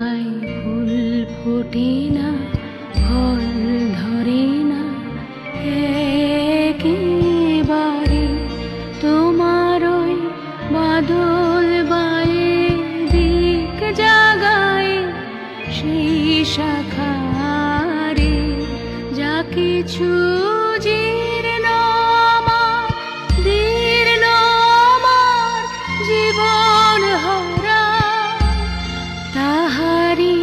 I ফুল ফোটে না, ফল ধরে না, একেবারে তোমার ওই বাদল বায়ে দিক জাগায় সেই শাখারে যা কিছু জীর্ণ আমার, দীর্ণ আমার জীবন হারা, তাহারি